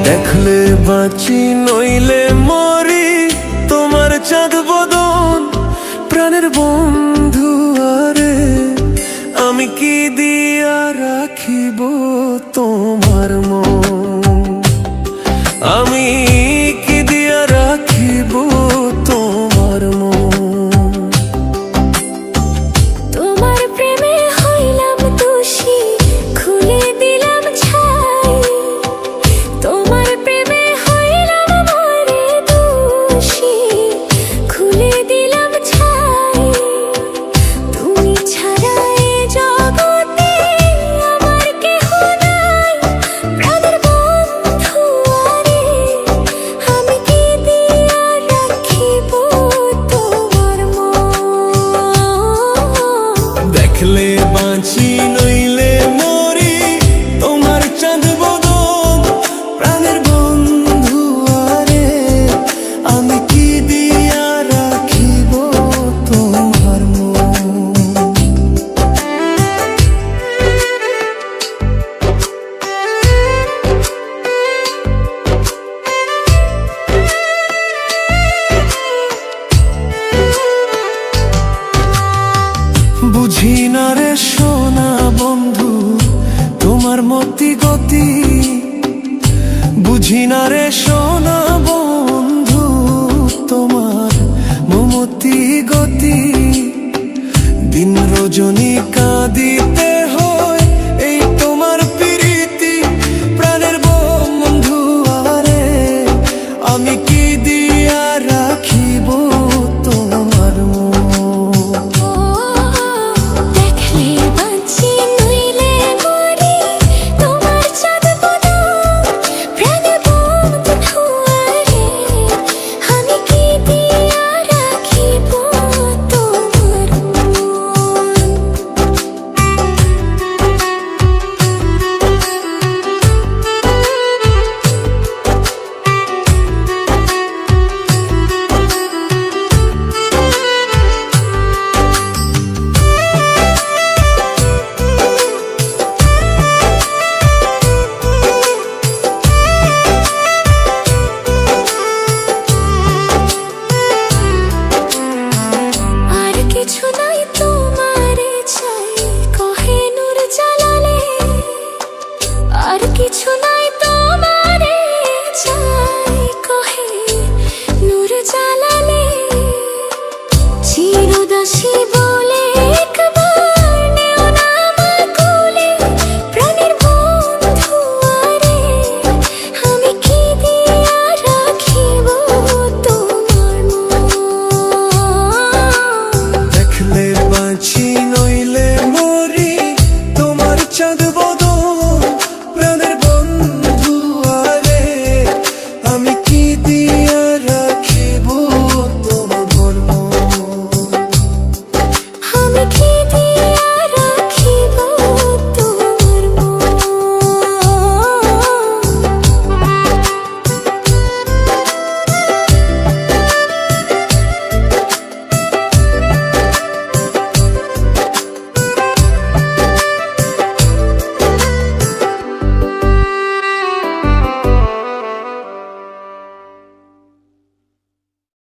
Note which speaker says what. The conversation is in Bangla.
Speaker 1: দেখলে বাঁচি নইলে মরি, তোমার চাঁদ বদন প্রাণের বন্ধু। আরে আমি কি দিয়া রাখিব তোমার মন, আমি কি দিয়া রাখিব তোমার মন।
Speaker 2: তোমার প্রেমে হইলাম দোষী, খুলে দিলাম ছাই। তোমার প্রেমে হইলাম মরে দোষী, খুলে দিলাম ছাই। তুমি ছাড়া এ জগতে আমার কেহ নাই, প্রাণের বন্ধু। আরে আমি কি দিয়া রাখিব তোমার মন।
Speaker 1: দেখলে বাঁচি নইলে মরি, তোমার চাঁদ বদন প্রাণের বন্ধু। আরে আমি কি দিয়া রাখিব তোমার মন। বুঝি না রে সোনা বন্ধু তোমার মতি গতি, বুঝি না রে সোনা বন্ধু তোমার মমতি গতি। দিন রজনী